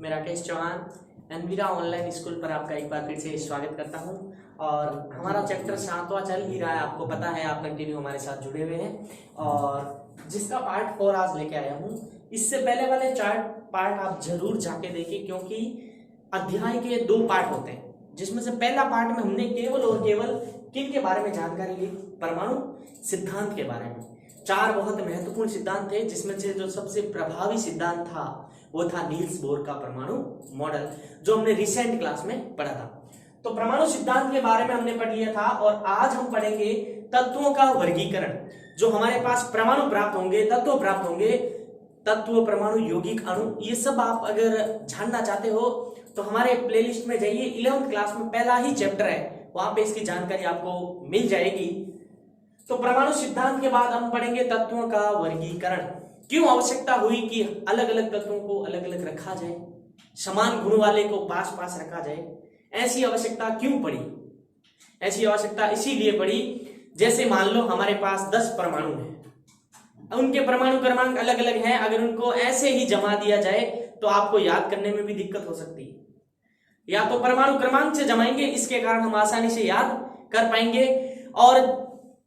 मैं Rakesh Chauhan Envira online school पर आपका एक बार फिर से स्वागत करता हूं। और हमारा चैप्टर 7वां चल ही रहा है, आपको पता है, आप कंटिन्यू हमारे साथ जुड़े हुए हैं और जिसका पार्ट 4 आज लेके आया हूं। इससे पहले वाले 4 पार्ट आप जरूर जाके देखिए, क्योंकि अध्याय के 2 पार्ट होते हैं, जिसमें से पहला पार्ट में हमने केवल और केवल किन के बारे में जानकारी ली? परमाणु सिद्धांत के बारे में। 4 बहुत महत्वपूर्ण सिद्धांत थे, जिसमें से जो सबसे प्रभावी सिद्धांत था वो था नील्स बोर का परमाणु मॉडल, जो हमने रिसेंट क्लास में पढ़ा था। तो परमाणु सिद्धांत के बारे में हमने पढ़ लिया था और आज हम पढ़ेंगे तत्वों का वर्गीकरण। जो हमारे पास परमाणु प्राप्त होंगे, तत्व प्राप्त होंगे, तत्व, परमाणु, यौगिक, अणु, ये सब आप अगर जानना चाहते हो तो हमारे प्लेलिस्ट में जाइए। 11th क्लास में पहला ही चैप्टर है, वहां पे इसकी जानकारी आपको मिल जाएगी। तो परमाणु सिद्धांत के बाद हम पढ़ेंगे तत्वों का वर्गीकरण। क्यों आवश्यकता हुई कि अलग अलग तत्वों को अलग अलग रखा जाए, समान गुण वाले को पास पास रखा जाए? ऐसी आवश्यकता क्यों पड़ी? ऐसी आवश्यकता इसीलिए पड़ी, जैसे मान लो हमारे पास 10 परमाणु हैं, उनके परमाणु क्रमांक अलग अलग हैं। अगर उनको ऐसे ही जमा दिया जाए तो आपको याद करने में भी दिक्कत हो सकती है। या तो परमाणु क्रमांक से जमाएंगे, इसके कारण हम आसानी से याद कर पाएंगे और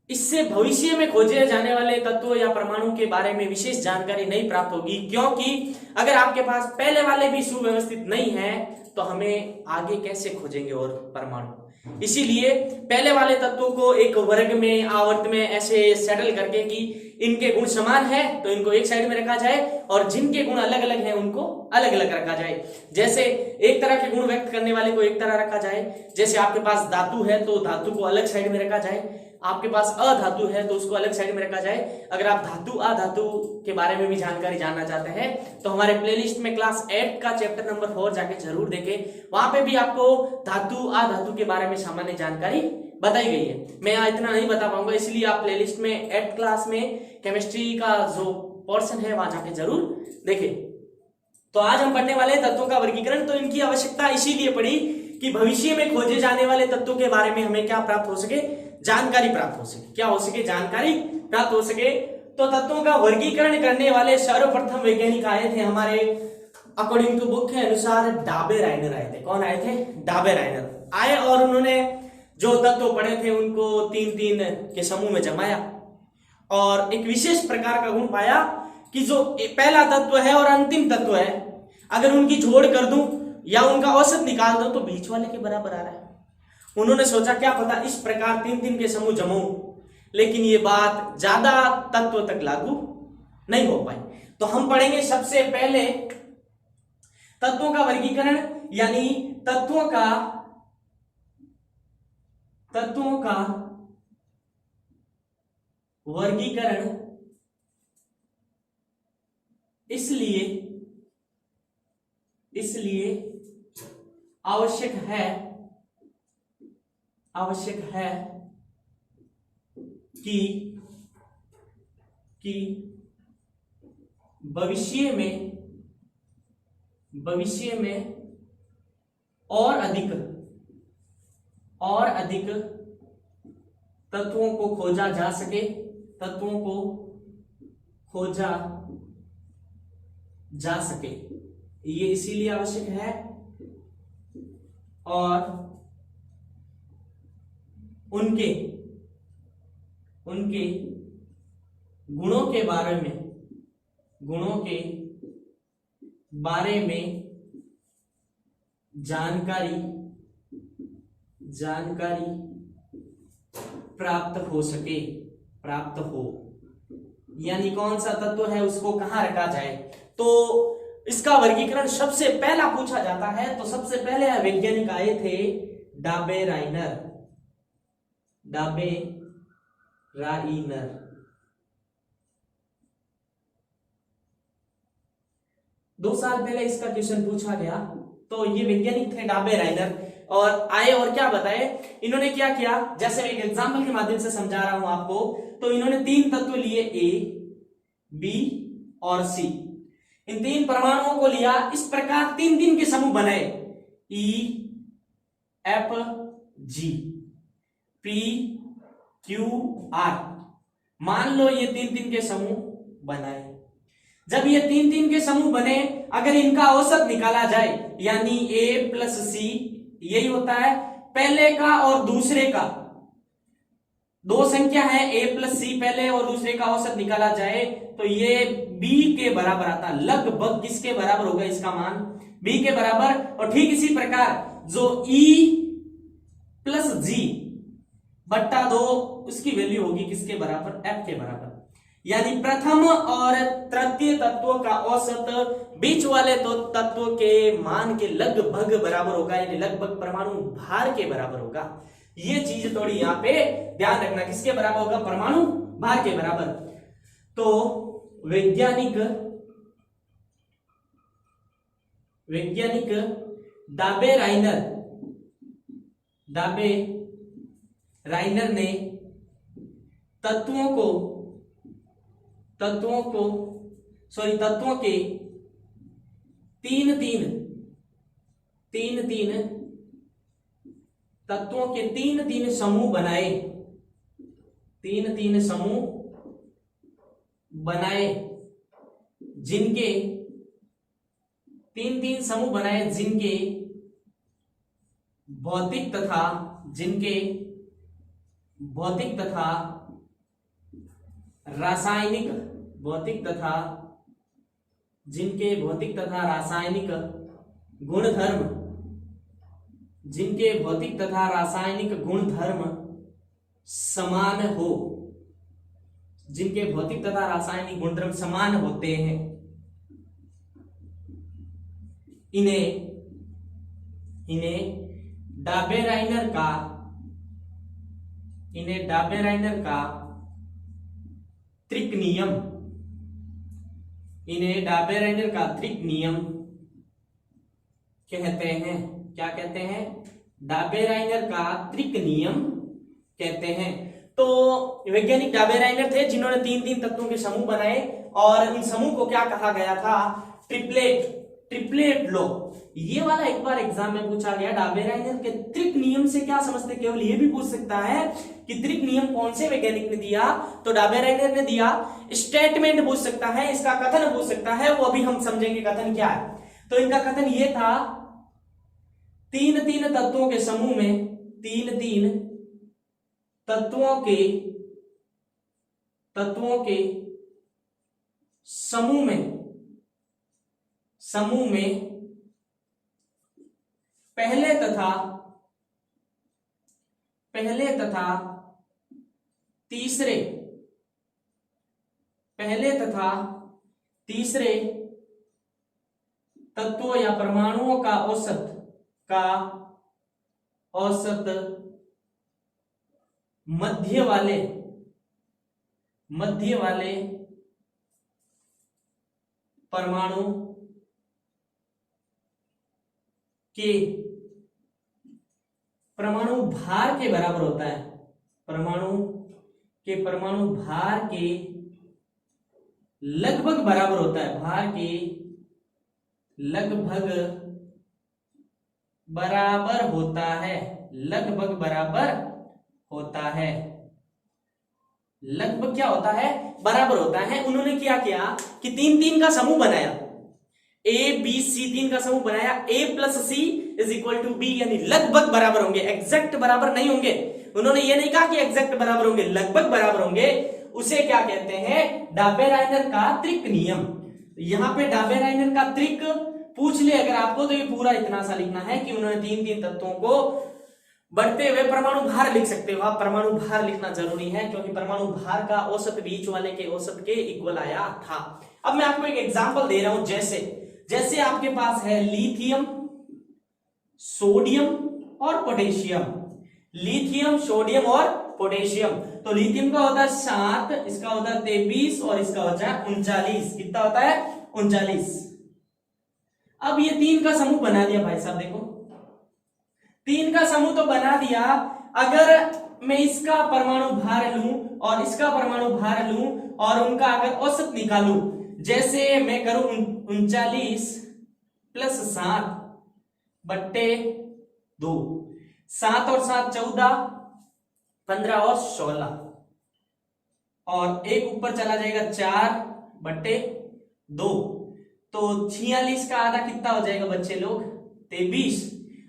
इससे भविष्य में खोजे जाने वाले तत्वों या परमाणु के बारे में विशेष जानकारी नहीं प्राप्त होगी, क्योंकि अगर आपके पास पहले वाले भी सुव्यवस्थित नहीं है तो हमें आगे कैसे खोजेंगे और परमाणु? इसीलिए पहले वाले तत्वों को एक वर्ग में, आवर्त में ऐसे सेटल करके कि इनके गुण समान है तो इनको एक साइड में रखा जाए और जिनके गुण अलग अलग हैं उनको अलग अलग रखा जाए। जैसे एक तरह के गुण व्यक्त करने वाले को एक तरह रखा जाए, जैसे आपके पास धातु है तो धातु को अलग साइड में रखा जाए, आपके पास अधातु है तो उसको अलग साइड में रखा जाए। अगर आप धातु अधातु के बारे में भी जानकारी जानना चाहते हैं तो हमारे प्लेलिस्ट में क्लास 8 का चैप्टर नंबर 4 जाके जरूर देखें, वहां पे भी आपको धातु अधातु के बारे में सामान्य जानकारी बताई गई है। मैं यहाँ इतना नहीं बता पाऊंगा, इसलिए आप प्लेलिस्ट में 8 क्लास में केमिस्ट्री का जो पोर्शन है वहां जाके जरूर देखें। तो आज हम पढ़ने वाले हैं तत्वों का वर्गीकरण। तो इनकी आवश्यकता इसीलिए पड़ी कि भविष्य में खोजे जाने वाले तत्वों के बारे में हमें क्या प्राप्त हो सके? जानकारी प्राप्त हो सके। क्या हो सके? जानकारी प्राप्त हो सके। तो तत्वों का वर्गीकरण करने वाले सर्वप्रथम वैज्ञानिक आए थे हमारे अकॉर्डिंग टू बुक के अनुसार डाबेराइनर आए थे। कौन आए थे? डाबेराइनर आए और उन्होंने जो तत्व पढ़े थे उनको 3-3 के समूह में जमाया और एक विशेष प्रकार का गुण पाया कि जो पहला तत्व है और अंतिम तत्व है, अगर उनकी जोड़ कर दूं या उनका औसत निकाल दूं तो बीच वाले के बराबर आ रहा है। उन्होंने सोचा क्या पता इस प्रकार 3-3 के समूह जमाऊं, लेकिन ये बात ज्यादा तत्व तक लागू नहीं हो पाई। तो हम पढ़ेंगे सबसे पहले तत्वों का वर्गीकरण, यानी तत्वों का वर्गीकरण इसलिए आवश्यक है कि भविष्य में और अधिक तत्वों को खोजा जा सके। ये इसीलिए आवश्यक है और उनके गुणों के बारे में जानकारी प्राप्त हो। यानी कौन सा तत्व है उसको कहां रखा जाए। तो इसका वर्गीकरण सबसे पहला पूछा जाता है, तो सबसे पहले वैज्ञानिक आए थे डाबेराइनर। 2 साल पहले इसका क्वेश्चन पूछा गया। तो ये वैज्ञानिक थे डाबेराइनर और आए और क्या बताए इन्होंने? क्या किया, जैसे एक एग्जांपल के माध्यम से समझा रहा हूं आपको। तो इन्होंने 3 तत्व लिए, ए, बी और सी। इन 3 परमाणुओं को लिया, इस प्रकार 3-3 के समूह बनाए, E, F, G, P, Q, R. मान लो ये 3-3 के समूह बनाए। जब ये तीन तीन के समूह बने, अगर इनका औसत निकाला जाए, यानी A प्लस सी, यही होता है पहले का और दूसरे का, दो संख्या है A प्लस सी पहले और दूसरे का औसत निकाला जाए तो ये B के बराबर आता है। लगभग किसके बराबर होगा इसका मान? B के बराबर। और ठीक इसी प्रकार जो E प्लस G बट्टा 2, उसकी वैल्यू होगी किसके बराबर? F के बराबर। यानी प्रथम और तृतीय तत्वों का औसत बीच वाले दो तत्वों के मान के लगभग बराबर होगा, यानी लगभग परमाणु भार के बराबर होगा। ये चीज थोड़ी यहां पे ध्यान रखना, किसके बराबर होगा? परमाणु भार के बराबर। तो वैज्ञानिक डाबे राइनर ने तत्वों के तीन तीन समूह बनाए, जिनके भौतिक तथा रासायनिक गुणधर्म समान होते हैं, इन्हें डाबे राइनर का त्रिक नियम कहते हैं। क्या कहते हैं? डाबे राइनर का त्रिक नियम कहते हैं। तो वैज्ञानिक डाबे राइनर थे जिन्होंने तीन तीन तत्वों के समूह बनाए, और इन समूह को क्या कहा गया था? Triplet law. ये वाला एक बार एग्जाम में पूछा गया। डाबे राइनर के त्रिक नियम से क्या समझते? केवल ये भी पूछ सकता है कि त्रिक नियम कौन से वैज्ञानिक ने दिया, तो डाबे राइनर ने दिया। स्टेटमेंट पूछ सकता है, इसका कथन पूछ सकता है, वो अभी हम समझेंगे कथन क्या है। तो इनका कथन ये था, तीन तीन तत्वों के समूह में समूह में पहले तथा तीसरे तत्वों या परमाणुओं का औसत मध्य वाले परमाणु के परमाणु भार के बराबर होता है। परमाणु भार के लगभग बराबर होता है। भार के लगभग बराबर होता है। लगभग क्या होता है? बराबर होता है। उन्होंने क्या किया कि तीन तीन का समूह बनाया, ए बी सी, तीन का समूह बनाया। A plus C is equal to B, यानी लगभग बराबर होंगे, एग्जैक्ट बराबर नहीं होंगे। उन्होंने ये नहीं कहा कि एग्जैक्ट बराबर होंगे, लगभग बराबर होंगे। उसे क्या कहते हैं? डाबे राइनर का त्रिक नियम। यहां पे डाबे राइनर का त्रिक पूछ ले अगर आपको, तो ये पूरा इतना सा लिखना है कि उन्होंने तीन तीन तत्वों को बढ़ते हुए परमाणु भार लिख सकते हो आप। परमाणु भार लिखना जरूरी है, क्योंकि परमाणु भार का औसत बीच वाले के औसत के इक्वल आया था। अब मैं आपको एक एग्जांपल दे रहा हूं। जैसे आपके पास है लिथियम, सोडियम और पोटेशियम। लिथियम, सोडियम और पोटेशियम। तो लिथियम का होता है 7, इसका होता है 23 और इसका होता है 39। कितना होता है? 39। अब ये तीन का समूह बना दिया भाई साहब, देखो तीन का समूह तो बना दिया। अगर मैं इसका परमाणु भार लूं और इसका परमाणु भार लूं और उनका अगर औसत निकालूं, जैसे मैं करूं 39 प्लस 7 बट्टे 2, 7 और 7 14, 15 और 16, और एक ऊपर चला जाएगा 4 बट्टे 2, तो 46 का आधा कितना हो जाएगा बच्चे लोग? 23।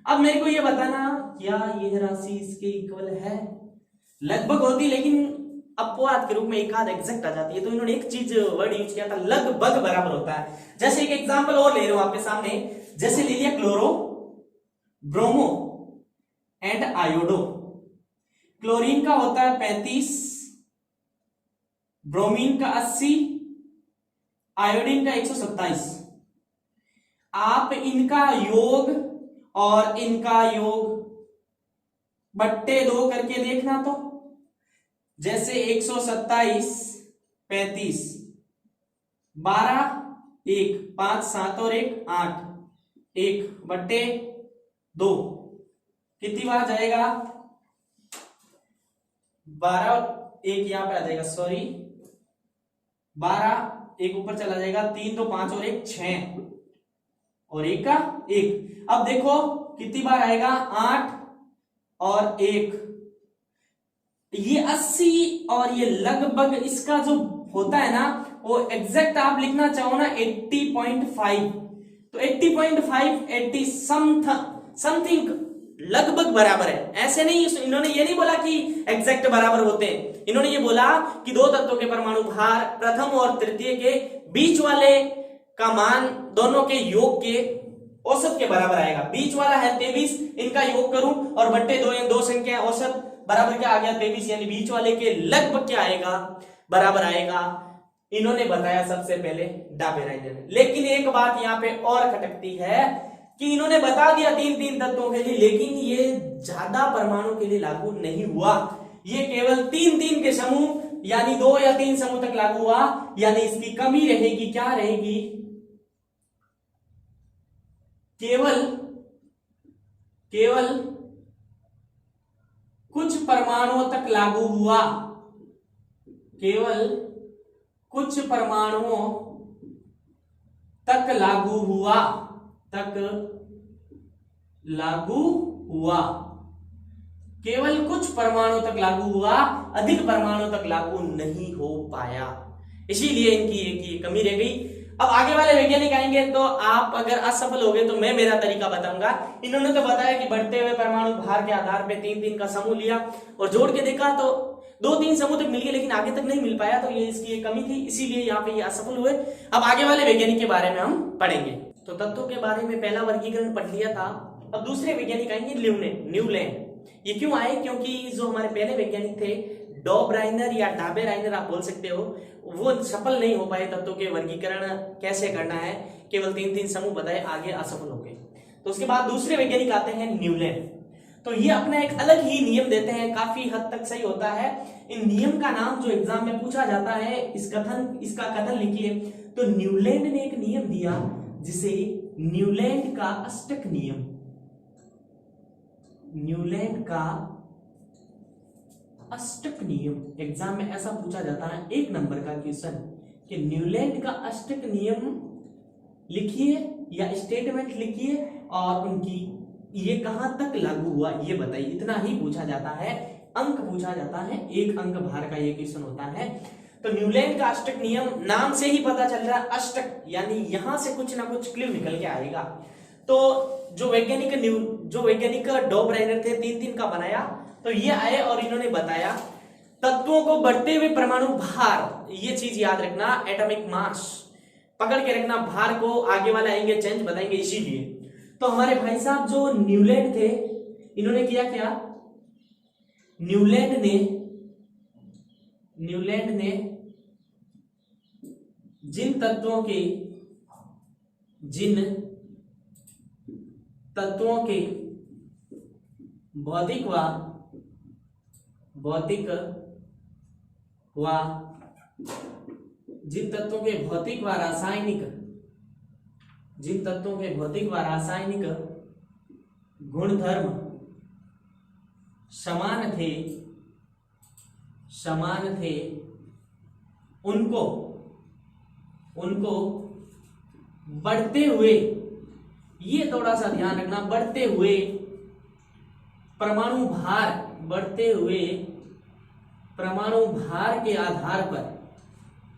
अब मेरे को ये बताना क्या यह राशि इसके इक्वल है? लगभग होती, लेकिन अपवाद के रूप में एक आध एग्जैक्ट आ जाती है। तो इन्होंने एक चीज वर्ड यूज किया था, लगभग बराबर होता है। जैसे एक एग्जांपल और ले रहा हूं आपके सामने, जैसे ले लिया chloro, bromo and iodo. Chlorine का होता है 35, ब्रोमीन का 80, आयोडीन का 127। आप इनका योग और इनका योग बट्टे 2 करके देखना। तो जैसे 127 35, 12 1 5 7 और 1 8, 1 बट्टे 2 कितनी बार जाएगा? 12, 1 यहां पे आ जाएगा, सॉरी 12, 1 ऊपर चला जाएगा, 3 तो 5 और 1 6 और 1 का 1। अब देखो कितनी बार आएगा? 8 और 1, ये 80 और ये लगभग, इसका जो होता है ना वो एग्जैक्ट आप लिखना चाहो ना 80.5, तो 80.5 80 समथिंग लगभग बराबर है। ऐसे नहीं, इन्होंने ये नहीं बोला कि एग्जैक्ट बराबर होते हैं, इन्होंने ये बोला कि दो तत्वों के परमाणु भार प्रथम और तृतीय के बीच वाले का मान दोनों के योग के औसत के बराबर आएगा। बीच वाला है 23, इनका योग करूं और बट्टे 2, दो संख्या औसत बराबर क्या आ गया? 23, यानी बीच वाले के लगभग क्या आएगा? बराबर आएगा। इन्होंने बताया सबसे पहले डाबेराइनर। लेकिन एक बात यहाँ पे और खटकती है कि इन्होंने बता दिया 3 तत्वों के लिए, लेकिन ये ज्यादा परमाणु के लिए लागू नहीं हुआ। ये केवल 3 के समूह यानी 2 या 3 समूह तक लागू हुआ, यानी इसकी कमी रहेगी। क्या रहेगी? केवल कुछ परमाणुओं तक लागू हुआ, केवल कुछ परमाणुओं तक लागू हुआ, केवल कुछ परमाणु तक लागू हुआ, अधिक परमाणु तक लागू नहीं हो पाया, इसीलिए इनकी एक ये कमी रह गई। अब आगे वाले वैज्ञानिक आएंगे तो आप अगर असफल हो गए तो मैं मेरा तरीका बताऊंगा। इन्होंने तो बताया कि बढ़ते हुए परमाणु भार के आधार पे 3 का समूह लिया और जोड़ के देखा तो 2-3 समूह तक मिल गए, लेकिन आगे तक नहीं मिल पाया, तो ये इसकी एक कमी थी, इसीलिए यहाँ पे ये असफल हुए। अब आगे वाले वैज्ञानिक के बारे में हम पढ़ेंगे। तो तत्वों के बारे में पहला वर्गीकरण पढ़ लिया था। अब दूसरे वैज्ञानिक आएंगे न्यूलैंड। ये क्यों आए? क्योंकि जो हमारे पहले वैज्ञानिक थे डॉबराइनर या डाबेराइनर आप बोल सकते हो, वो सफल नहीं हो पाए तत्वों के वर्गीकरण कैसे करना है, केवल 3 समूह बताए, आगे असफल हो गए। तो उसके बाद दूसरे वैज्ञानिक आते हैं न्यूलैंड। तो ये अपना एक अलग ही नियम देते हैं, काफी हद तक सही होता है। इन नियम का नाम जो एग्जाम में पूछा जाता है, इसका कथन लिखिए। तो न्यूलैंड ने एक नियम दिया जिसे न्यूलैंड का अष्टक नियम, न्यूलैंड का अष्टक नियम, एग्जाम में ऐसा पूछा जाता है 1 नंबर का क्वेश्चन कि न्यूलैंड का अष्टक नियम लिखिए या स्टेटमेंट लिखिए और उनकी ये कहां तक लागू हुआ ये बताइए। इतना ही पूछा जाता है, अंक पूछा जाता है, 1 अंक भार का ये क्वेश्चन होता है। तो न्यूलैंड का अष्टक नियम, नाम से ही पता चल रहा है अष्टक, यानी यहां से कुछ ना कुछ क्लू निकल के आएगा। तो जो वैज्ञानिक डॉबराइनर थे 3 का बनाया, तो ये आए और इन्होंने बताया तत्वों को बढ़ते हुए परमाणु भार, ये चीज याद रखना, एटॉमिक मास पकड़ के रखना, भार को आगे वाले आएंगे चेंज बताएंगे, इसीलिए। तो हमारे भाई साहब जो न्यूलैंड थे, इन्होंने किया क्या? न्यूलैंड ने जिन तत्वों के भौतिक व रासायनिक गुणधर्म समान थे उनको बढ़ते हुए, ये थोड़ा सा ध्यान रखना, बढ़ते हुए परमाणु भार के आधार पर,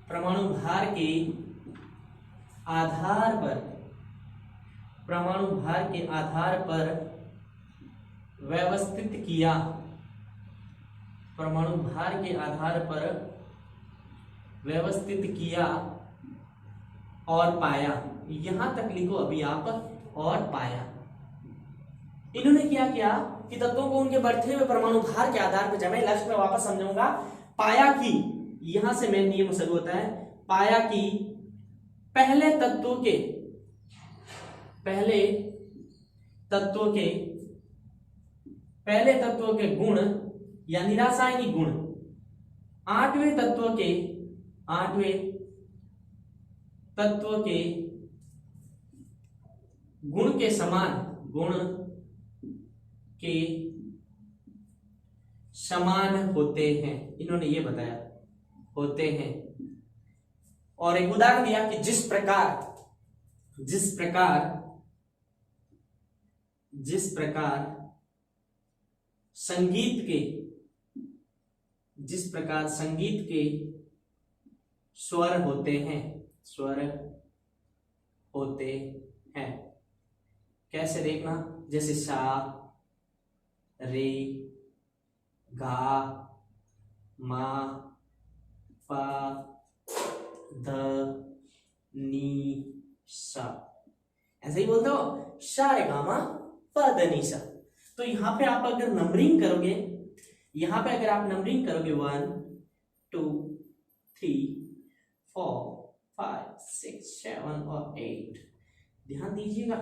परमाणु भार के आधार पर, परमाणु भार के आधार पर व्यवस्थित किया, परमाणु भार के आधार पर व्यवस्थित किया और पाया। यहां तक लिखो अभी आप, और पाया। इन्होंने क्या किया कि तत्वों को उनके बढ़ते हुए परमाणु भार के आधार पर जमे, लास्ट में वापस समझाऊंगा। पाया कि, यहां से मेन नियम शुरू होता है, पाया कि पहले तत्वों के गुण यानी रासायनिक गुण आठवें तत्व के गुण के समान होते हैं। इन्होंने ये बताया, होते हैं। और एक उदाहरण दिया कि जिस प्रकार संगीत के स्वर होते हैं। कैसे देखना, जैसे सा, रे, गा, मा, पा, ध, नी, सा। ऐसे ही बोलते हो, शा रे गा मा प ध नी सा। तो यहां पे आप अगर नंबरिंग करोगे, 1 2 3 4 5 6 7 और 8, ध्यान दीजिएगा।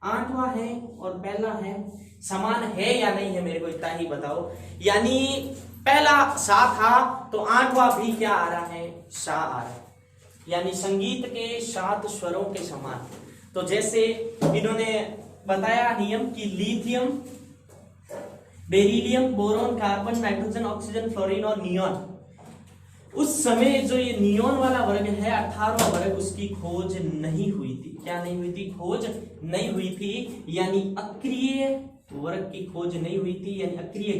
8वां है और पहला है, समान है या नहीं है मेरे को इतना ही बताओ। यानी पहला सा था तो 8वां भी क्या आ रहा है, सा आ रहा है। यानी संगीत के 7 स्वरों के समान। तो जैसे इन्होंने बताया नियम कि lithium, beryllium, boron, carbon, nitrogen, oxygen, fluorine और नियॉन, उस समय जो ये नियॉन वाला वर्ग है 18वां वर्ग, उसकी खोज नहीं हुई थी। क्या नहीं हुई थी? खोज नहीं हुई थी। यानी अक्रिय वर्ग की खोज नहीं हुई थी, यानी अक्रिय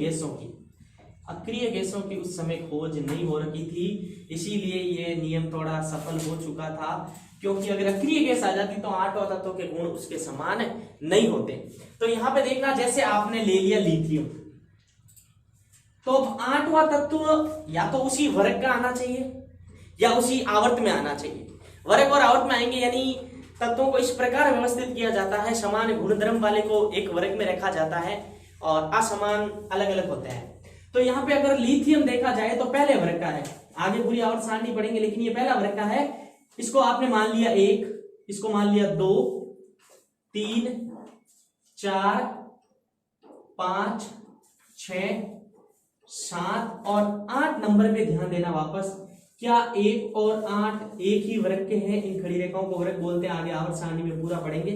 गैसों की उस समय खोज नहीं हो रखी थी। इसीलिए ये नियम थोड़ा सफल हो चुका था, क्योंकि अगर अक्रिय गैस आ जाती तो 8 तत्वों के गुण उसके समान नहीं होते। तो यहां पे देखना, जैसे आपने ले लिया लिथियम, तो 8वां तत्व या तो उसी वर्ग का आना चाहिए या उसी आवर्त में आना चाहिए। वर्ग और आवर्त में आएंगे, यानी तत्वों को इस प्रकार व्यवस्थित किया जाता है, समान गुणधर्म वाले को एक वर्ग में रखा जाता है और असमान अलग अलग होते हैं। तो यहाँ पे अगर लिथियम देखा जाए तो पहले वर्ग का है, आगे पूरी आवर्त सारणी पढ़ेंगे, लेकिन ये पहला वर्ग का है। इसको आपने मान लिया 1, इसको मान लिया 2, 3, 4, 5, 6, 7 और 8 नंबर पे ध्यान देना वापस। क्या 1 और 8 एक ही वर्ग के हैं? इन खड़ी रेखाओं को वर्ग बोलते हैं, आगे आवर्त सारणी में पूरा पढ़ेंगे।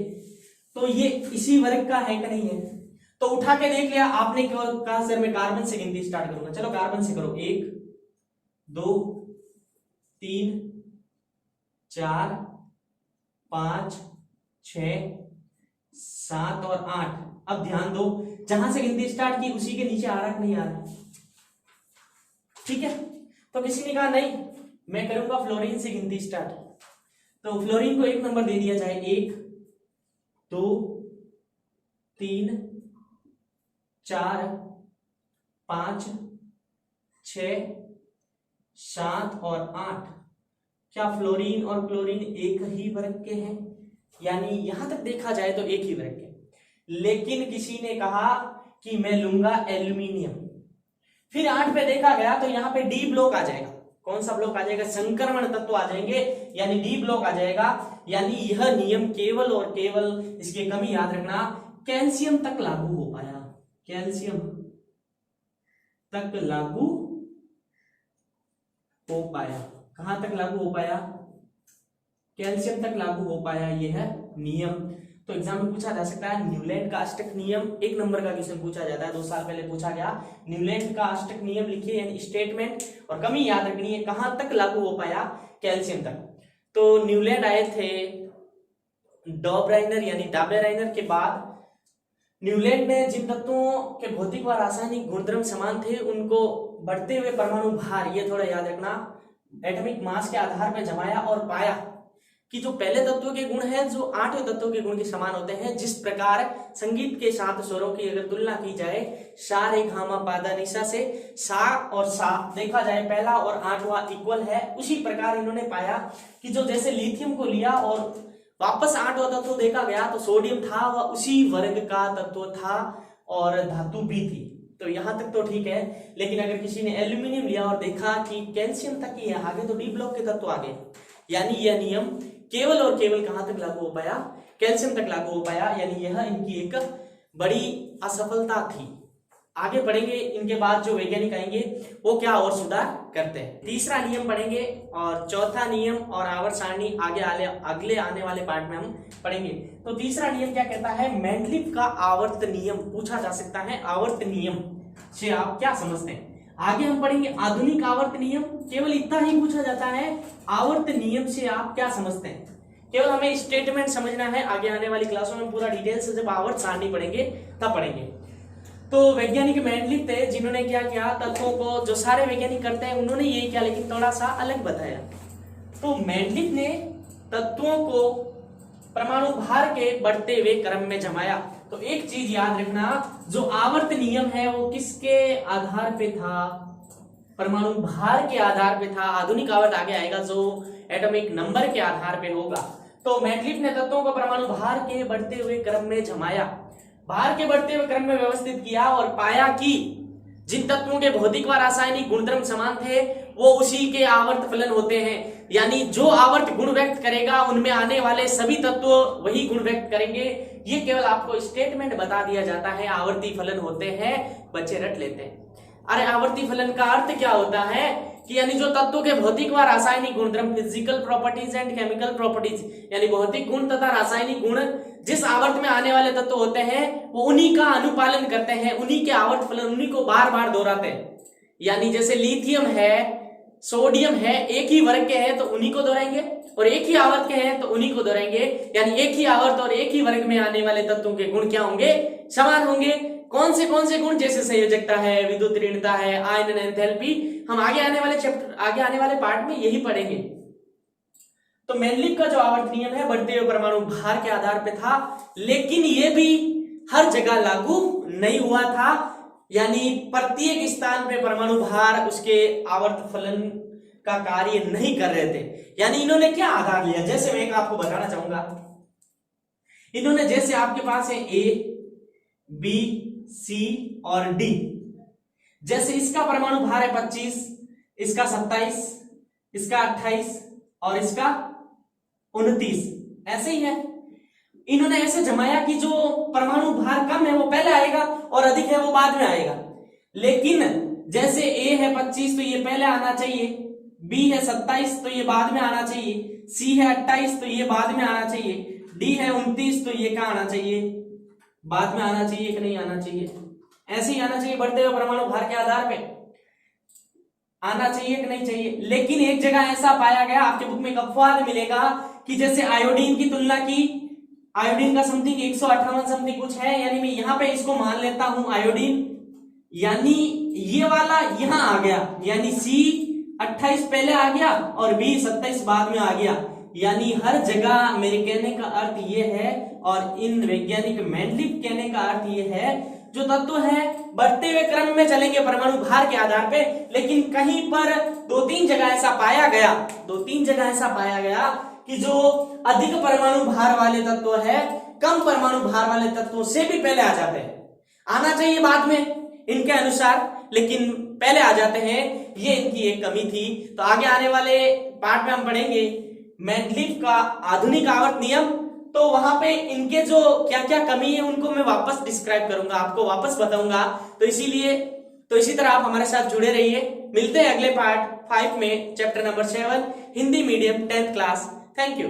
तो ये इसी वर्ग का है कि नहीं है? तो उठा के देख लिया आपने, कहा सर मैं कार्बन से गिनती स्टार्ट करूंगा। चलो कार्बन से करो, 1 2 3 4 5 6 7 और 8। अब ध्यान दो, जहां से गिनती स्टार्ट की उसी के नीचे आ रहा है नहीं आ रहा? ठीक है, तो किसी ने कहा नहीं मैं करूंगा फ्लोरीन से गिनती स्टार्ट, तो फ्लोरीन को 1 नंबर दे दिया जाए। 1 2 3 4 5 6 7 और 8। क्या फ्लोरीन और क्लोरीन एक ही वर्ग के हैं? यानी यहां तक देखा जाए तो एक ही वर्ग के। लेकिन किसी ने कहा कि मैं लूंगा एल्यूमिनियम। फिर 8 पे देखा गया तो यहाँ पे डी ब्लॉक आ जाएगा। कौन सा ब्लॉक आ जाएगा? संक्रमण तत्व आ जाएंगे, यानी डी ब्लॉक आ जाएगा। यानी यह नियम केवल और केवल, इसकी कमी याद रखना, कैल्शियम तक लागू हो पाया। कैल्शियम तक लागू हो पाया। कहां तक लागू हो पाया? कैल्शियम तक लागू हो पाया, यह है नियम। तो एग्जाम में पूछा जा सकता है न्यूलैंड का अष्टक नियम, 1 नंबर का क्वेश्चन पूछा जाता है, 2 साल पहले पूछा गया। न्यूलैंड का अष्टक नियम लिखिए, यानी स्टेटमेंट, और कमी याद रखनी है कहां तक लागू हो पाया? कैल्शियम तक। तो न्यूलैंड आए थे डॉबराइनर यानी डाबेराइनर के बाद। न्यूलैंड ने जिन तत्वों के भौतिक व रासायनिक गुणधर्म समान थे उनको बढ़ते हुए परमाणु भार, ये थोड़ा याद रखना, एटॉमिक मास के आधार पर जमाया और पाया कि जो पहले तत्व के गुण हैं जो आठवें तत्व के गुण के समान होते हैं। जिस प्रकार संगीत के 7 स्वरों की अगर तुलना की जाए सा रे गा मा पा धा नि सा से सा और सा देखा जाए पहला और 8वां इक्वल है, उसी प्रकार इन्होंने पाया कि जो जैसे लिथियम को लिया और वापस 8वां तत्व देखा गया तो सोडियम था, वह उसी वर्ग का तत्व था और धातु भी थी। तो यहां तक तो ठीक है, लेकिन अगर किसी ने एल्यूमिनियम लिया और देखा कि कैल्शियम तक ही है आगे, तो डी ब्लॉक के तत्व आगे, यानी यह नियम केवल और केवल कहां तक लागू हो पाया, कैल्शियम तक लागू हो पाया, यानी यह इनकी एक बड़ी असफलता थी। आगे पढ़ेंगे इनके बाद जो वैज्ञानिक आएंगे वो क्या और सुधार करते हैं। तीसरा नियम पढ़ेंगे और चौथा नियम और आवर्त सारणी अगले आने वाले पार्ट में हम पढ़ेंगे। तो तीसरा नियम क्या कहता है, मेंडलीव का आवर्त नियम पूछा जा सकता है। आवर्त नियम से आप क्या समझते हैं? आगे हम पढ़ेंगे आधुनिक आवर्त नियम। केवल इतना ही पूछा जाता है, आवर्त नियम से आप क्या समझते हैं? केवल हमें स्टेटमेंट समझना है। आगे आने वाली क्लासों में पूरा डिटेल से जब आवर्त सारणी पढ़ेंगे तब पढ़ेंगे। तो वैज्ञानिक मेंडलीव थे जिन्होंने क्या किया, तत्वों को जो सारे वैज्ञानिक करते हैं उन्होंने ये किया, लेकिन थोड़ा सा अलग बताया। तो मेंडलीव ने तत्वों को परमाणु भार के बढ़ते हुए क्रम में जमाया। तो एक चीज याद रखना, जो आवर्त नियम है वो किसके आधार पे था? परमाणु भार के आधार पे था। आधुनिक आवर्त आगे आएगा जो एटॉमिक नंबर के आधार पे होगा। तो मेंडलीव ने तत्वों को परमाणु भार के बढ़ते हुए क्रम में जमाया, भार के बढ़ते हुए क्रम में व्यवस्थित किया और पाया कि जिन तत्वों के भौतिक व रासायनिक गुणधर्म समान थे वो उसी के आवर्त फलन होते हैं। यानी जो आवर्त गुण व्यक्त करेगा उनमें आने वाले सभी तत्व वही गुण व्यक्त करेंगे। ये केवल आपको स्टेटमेंट बता दिया जाता है, आवर्ती फलन होते हैं, बच्चे रट लेते हैं। अरे आवर्ती फलन का अर्थ क्या होता है कि यानी जो तत्वों के भौतिक व रासायनिक गुणधर्म, physical properties and chemical properties, यानी भौतिक गुण तथा रासायनिक गुण जिस आवर्त में आने वाले तत्व होते हैं वो उन्हीं का अनुपालन करते हैं, उन्हीं के आवर्त फलन उन्हीं को बार बार दोहराते हैं। यानी जैसे लिथियम है, सोडियम है, एक ही वर्ग के हैं तो उन्हीं को दोहराएंगे, और एक ही आवर्त के हैं तो उन्हीं को दोहराएंगे। यानी एक ही आवर्त और एक ही वर्ग में आने वाले तत्वों के गुण क्या होंगे? समान होंगे। कौन से गुण? जैसे संयोजकता है, विद्युत ऋणता है, आयनन एंथैल्पी। हम आगे आने वाले पार्ट में यही पढ़ेंगे। तो मेंडलीव का जो आवर्त नियम है बढ़ते हुए परमाणु भार के आधार पे था, लेकिन ये भी हर जगह लागू नहीं हुआ था। यानी प्रत्येक स्थान पे परमाणु भार उसके आवर्त फलन का कार्य नहीं कर रहे थे। यानी इन्होंने क्या आधार लिया, जैसे मैं एक आपको बताना चाहूंगा। इन्होंने जैसे आपके पास है ए, बी, सी और डी। जैसे इसका परमाणु भार है 25, इसका 27, इसका 28 और इसका 29, ऐसे ही है। इन्होंने ऐसे जमाया कि जो परमाणु भार कम है वो पहले आएगा और अधिक है वो बाद में आएगा। लेकिन जैसे ए है 25 तो ये पहले आना चाहिए, बी है 27 तो ये बाद में आना चाहिए, सी है 28 तो ये बाद में आना चाहिए, डी है 29 तो ये क्या आना चाहिए? बाद में आना चाहिए कि नहीं आना चाहिए? ऐसे ही आना चाहिए। बढ़ते हुए परमाणु भार के आधार पे आना चाहिए कि नहीं चाहिए? लेकिन एक जगह ऐसा पाया गया, आपके बुक में एक अपवाद मिलेगा कि जैसे आयोडीन की तुलना की, आयोडीन का समथिंग 158 समथिंग कुछ है, यानी मैं यहां पे इसको मान लेता हूं आयोडीन, यानी ये वाला यहां आ गया, यानी सी 28 पहले आ गया और बी 27 बाद में आ गया। यानी हर जगह मेरे कहने का अर्थ ये है, और इन वैज्ञानिक मेंडलीव कहने का अर्थ ये है, जो तत्व है बढ़ते हुए क्रम में चलेंगे परमाणु भार के आधार पे, लेकिन कहीं पर 2-3 जगह ऐसा पाया गया कि जो अधिक परमाणु भार वाले तत्व है कम परमाणु भार वाले तत्वों से भी पहले आ जाते हैं। आना चाहिए बाद में इनके अनुसार, लेकिन पहले आ जाते हैं। ये इनकी एक कमी थी। तो आगे आने वाले पार्ट में हम पढ़ेंगे मेंडलीव का आधुनिक आवर्त नियम। तो वहां पे इनके जो क्या क्या कमी है उनको मैं वापस डिस्क्राइब करूंगा, आपको वापस बताऊंगा। तो इसी तरह आप हमारे साथ जुड़े रहिए। मिलते हैं अगले पार्ट 5 में, chapter number 7 Hindi medium 10th class. Thank you.